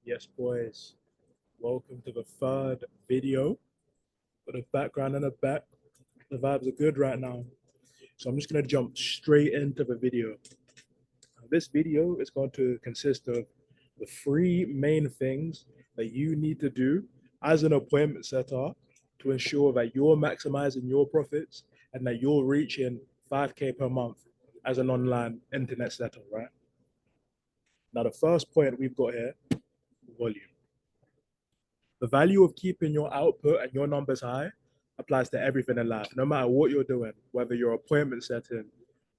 Yes, boys. Welcome to the third video. Got a background and a back. The vibes are good right now. So I'm just gonna jump straight into the video. This video is going to consist of the three main things that you need to do as an appointment setter to ensure that you're maximizing your profits and that you're reaching 5K per month as an online internet setter, right? Now, the first point we've got here, volume. The value of keeping your output and your numbers high applies to everything in life, no matter what you're doing, whether you're appointment setting,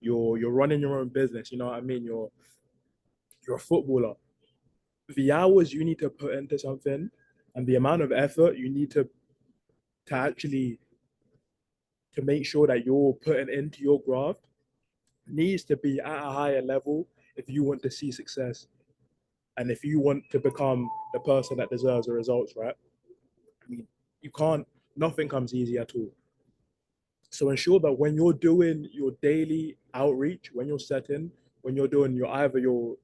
you're running your own business, you know what I mean? You're a footballer. The hours you need to put into something and the amount of effort you need to actually to make sure that you're putting into your graft needs to be at a higher level if you want to see success and if you want to become the person that deserves the results, right? I mean, you can't, nothing comes easy at all. So ensure that when you're doing your daily outreach, when you're setting, when you're doing your either you're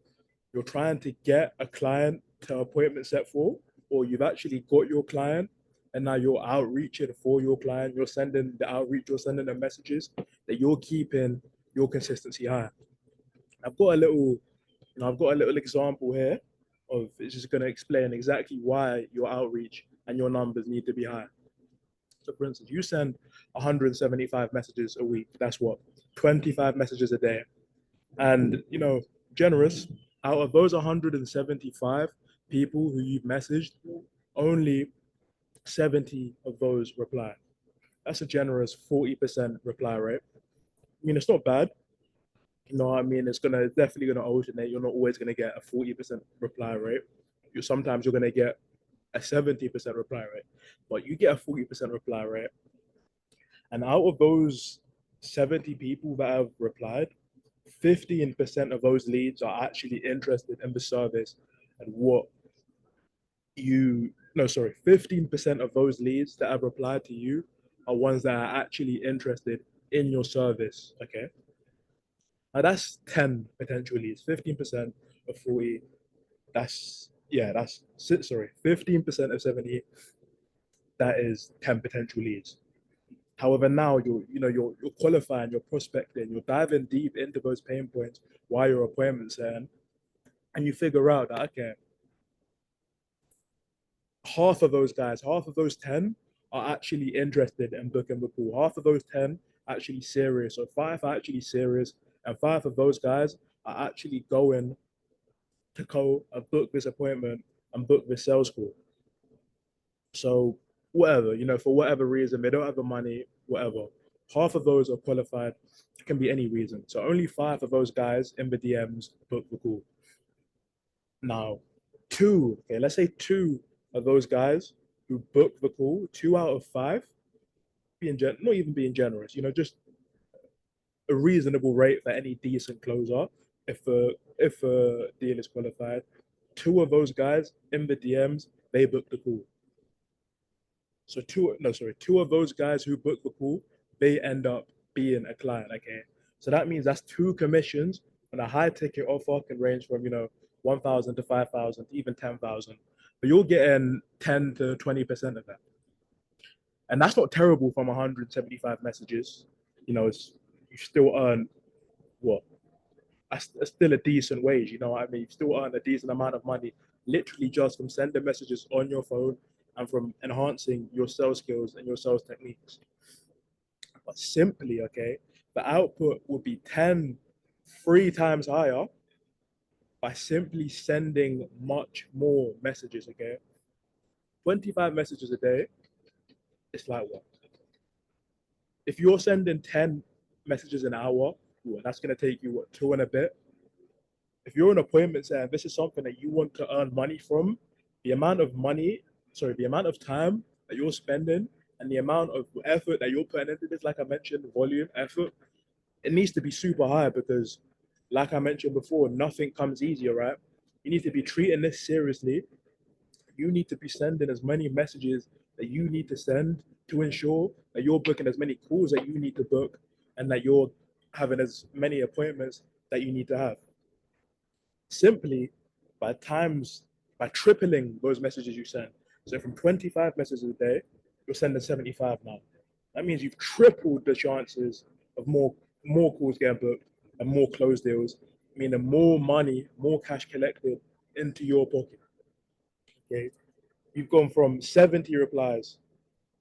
trying to get a client to appointment set for, or you've actually got your client and now you're outreaching for your client, you're sending the outreach, you're sending the messages that you're keeping your consistency high. I've got a little, I've got a little example here of it's just going to explain exactly why your outreach and your numbers need to be high. So, for instance, you send 175 messages a week. That's what 25 messages a day, and generous. Out of those 175 people who you've messaged, only 70 of those reply. That's a generous 40% reply rate. I mean, it's not bad. You know what I mean? It's definitely gonna alternate. You're not always gonna get a 40% reply rate. Sometimes you're gonna get a 70% reply rate, but you get a 40% reply rate. And out of those 70 people that have replied, 15% of those leads are actually interested in the service and what you no sorry 15% of those leads that have replied to you are ones that are actually interested in your service. Okay, now that's 10 potential leads. 15% of 40, that's 15% of 70, that is 10 potential leads. However, now you're qualifying, you're prospecting, you're diving deep into those pain points while your appointment's in, and you figure out that okay, half of those guys, half of those 10 are actually interested in booking the pool. Half of those 10 actually serious. So five are actually serious, and five of those guys are actually going to go and book this appointment and book this sales call. So whatever, for whatever reason, they don't have the money, whatever. Half of those are qualified. It can be any reason. So only five of those guys in the DMs book the call. Now, okay, let's say two of those guys who book the call, 2 out of 5, not even being generous, just a reasonable rate for any decent closer. If a deal is qualified, two of those guys in the DMs, they book the call. So two of those guys who book the call, they end up being a client. Okay, so that means that's two commissions, and a high ticket offer can range from 1,000 to 5,000 to even 10,000, but you're getting 10 to 20% of that, and that's not terrible from 175 messages. You still earn what? That's still a decent wage. You know what I mean? You still earn a decent amount of money, literally just from sending messages on your phone and from enhancing your sales skills and your sales techniques. But simply, okay, the output would be 3 times higher by simply sending much more messages, okay? 25 messages a day, it's like what? If you're sending 10 messages an hour, that's going to take you, what, 2 and a bit? If you're an appointment and this is something that you want to earn money from, the amount of time that you're spending and the amount of effort that you're putting into this, like I mentioned, volume, effort, it needs to be super high because, like I mentioned before, nothing comes easier, right? You need to be treating this seriously. You need to be sending as many messages that you need to send to ensure that you're booking as many calls that you need to book and that you're having as many appointments that you need to have. Simply by by tripling those messages you send. So from 25 messages a day, you're sending 75 now. That means you've tripled the chances of more calls getting booked and more closed deals, meaning more money, more cash collected into your pocket. Okay, you've gone from 70 replies,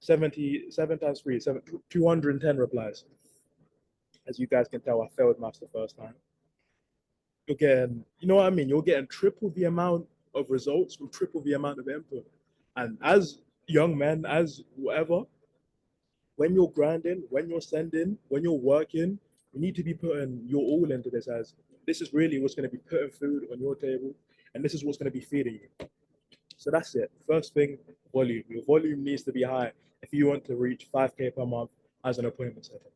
77 times 3, 210 replies. As you guys can tell, I failed maths the first time. You're getting, you know what I mean? You're getting triple the amount of results from triple the amount of input. And as young men, as whatever, when you're grinding, when you're sending, when you're working, you need to be putting your all into this, as this is really what's going to be putting food on your table, and this is what's going to be feeding you. So that's it. First thing, volume. Your volume needs to be high if you want to reach 5K per month as an appointment setter.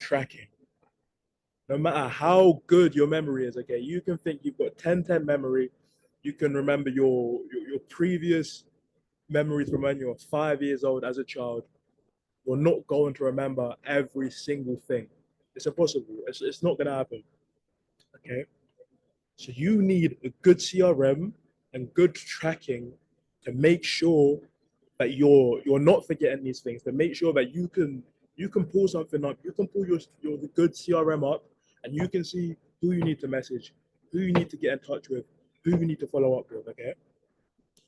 Tracking. No matter how good your memory is, okay, you can think you've got 10-10 memory. You can remember your previous memories from when you were 5 years old as a child. You're not going to remember every single thing. It's impossible. It's not going to happen. Okay. So you need a good CRM and good tracking to make sure that you're not forgetting these things. To make sure that you can pull something up. You can pull your good CRM up, and you can see who you need to message, who you need to get in touch with, who you need to follow up with. Okay.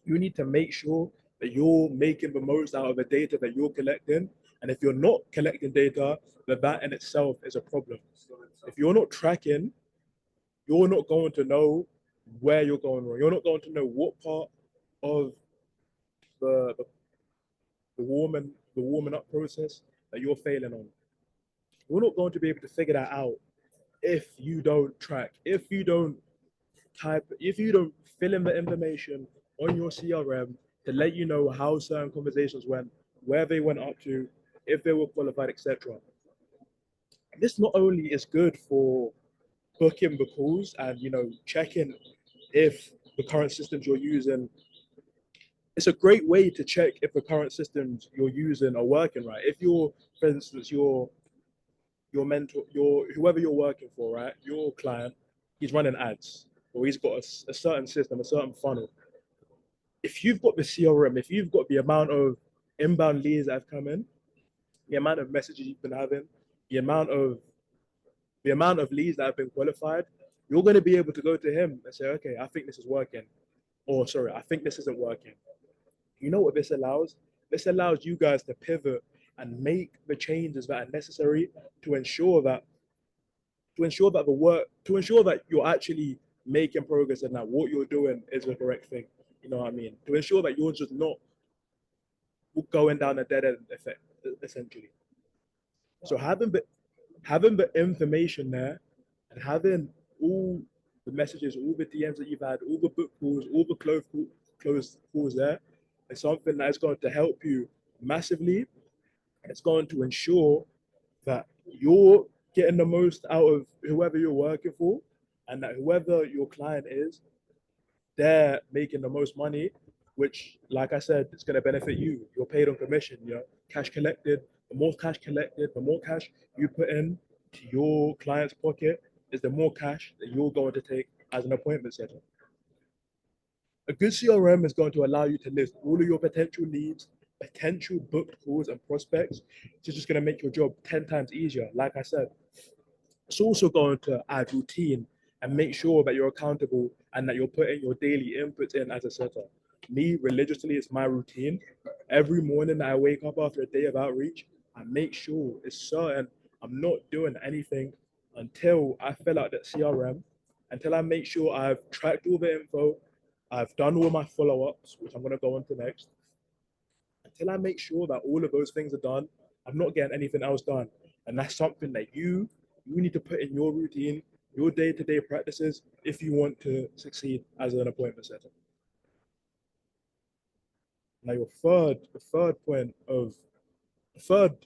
You need to make sure that you're making the most out of the data that you're collecting. And if you're not collecting data, that in itself is a problem. If you're not tracking, you're not going to know where you're going wrong. You're not going to know what part of the the, the warming up process that you're failing on. You're not going to be able to figure that out if you don't track, if you don't if you don't fill in the information on your CRM to let you know how certain conversations went, where they went up to, if they were qualified, etc. This not only is good for booking the calls and checking if the current systems you're using. It's a great way to check if the current systems you're using are working right. If you're, for instance, your mentor, your whoever you're working for, right, your client, he's running ads, or he's got a certain system, a certain funnel. If you've got the CRM, if you've got the amount of inbound leads that have come in, the amount of messages you've been having, the amount of leads that have been qualified, you're going to be able to go to him and say, okay, I think this is working, or sorry, I think this isn't working. You know what this allows? This allows you guys to pivot and make the changes that are necessary to ensure that you're actually making progress and that what you're doing is the correct thing. You know what I mean? To ensure that you're just not going down a dead end effect, essentially. So having the information there and having all the messages, all the DMs that you've had, all the book calls, all the closed calls there, is something that is going to help you massively. It's going to ensure that you're getting the most out of whoever you're working for, and that whoever your client is, they're making the most money, which, like I said, it's going to benefit you. You're paid on commission, cash collected. The more cash collected, the more cash you put in to your client's pocket, is the more cash that you're going to take as an appointment setter. A good CRM is going to allow you to list all of your potential leads, potential booked calls and prospects. It's just going to make your job 10 times easier. Like I said, it's also going to add routine and make sure that you're accountable and that you're putting your daily inputs in as a setter. Me, religiously, it's my routine. Every morning that I wake up after a day of outreach, I make sure it's certain I'm not doing anything until I fill out that CRM, until I make sure I've tracked all the info, I've done all my follow-ups, which I'm going to go on to next. Until I make sure that all of those things are done, I'm not getting anything else done. And that's something that you need to put in your routine, your day-to-day practices, if you want to succeed as an appointment setter. Now, the third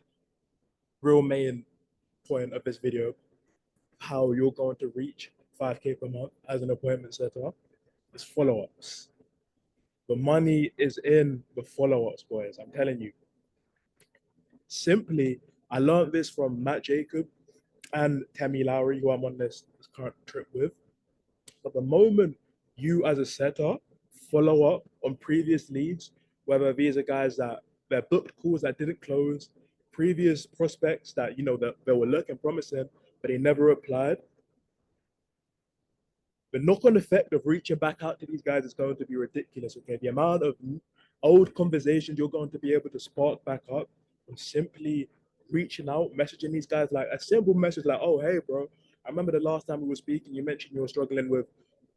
real main point of this video, how you're going to reach 5K per month as an appointment setter, is follow-ups. The money is in the follow-ups, boys. I'm telling you. Simply, I learned this from Matt Jacob and Tammy Lowry, who I'm on this current trip with. But the moment you as a setter follow up on previous leads, whether these are guys that they're booked calls that didn't close, previous prospects that that they were looking promising, but they never applied, the knock-on effect of reaching back out to these guys is going to be ridiculous. Okay, the amount of old conversations you're going to be able to spark back up from simply reaching out, messaging these guys, like a simple message like, "Oh, hey, bro, I remember the last time we were speaking, you mentioned you were struggling with.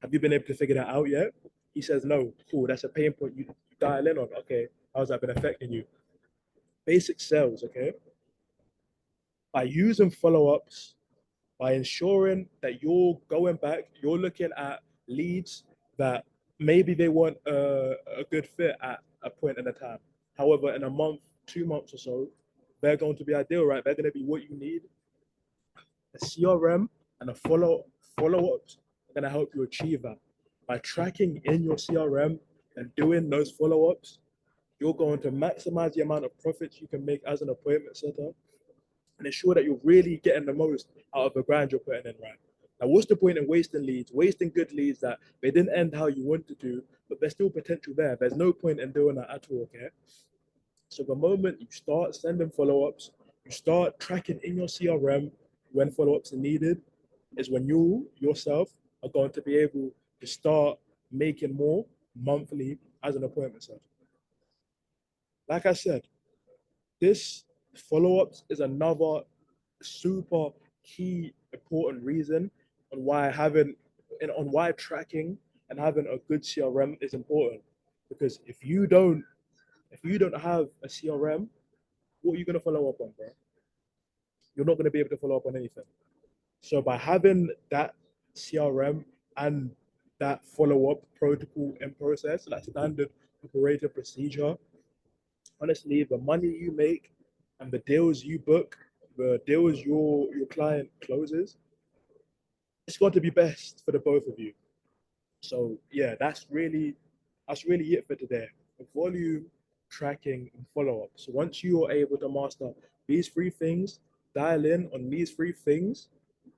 Have you been able to figure that out yet?" He says, "No." Cool, that's a pain point you dial in on. Okay, how's that been affecting you? Basic sales. Okay, by using follow-ups, by ensuring that you're going back, you're looking at leads that maybe they weren't a good fit at a point in a time. However, in a month, 2 months or so, they're going to be ideal, right? They're going to be what you need. A CRM and a follow-ups are going to help you achieve that. By tracking in your CRM and doing those follow-ups, you're going to maximize the amount of profits you can make as an appointment setter and ensure that you're really getting the most out of the grind you're putting in, right? Now, what's the point in wasting leads, wasting good leads that they didn't end how you wanted to, but there's still potential there? There's no point in doing that at all, okay? So the moment you start sending follow-ups, you start tracking in your CRM when follow-ups are needed, is when you yourself are going to be able to start making more monthly as an appointment setter. Like I said, this follow-ups is another super key important reason on why tracking and having a good CRM is important. Because if you don't have a CRM, what are you gonna follow up on, bro? You're not gonna be able to follow up on anything. So by having that CRM and that follow-up protocol and process, that standard operator procedure, honestly, the money you make and the deals you book, the deals your client closes, it's got to be best for the both of you. So yeah, that's really it for today. Volume, tracking, and follow-up. So once you are able to master these three things, dial in on these three things,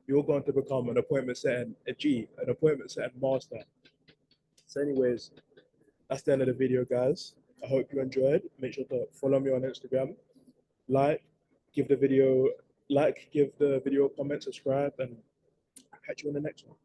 you're going to become an appointment setting master. So anyways, that's the end of the video, guys. I hope you enjoyed. Make sure to follow me on Instagram, like, give the video, give the video a comment, subscribe, and I'll catch you on the next one.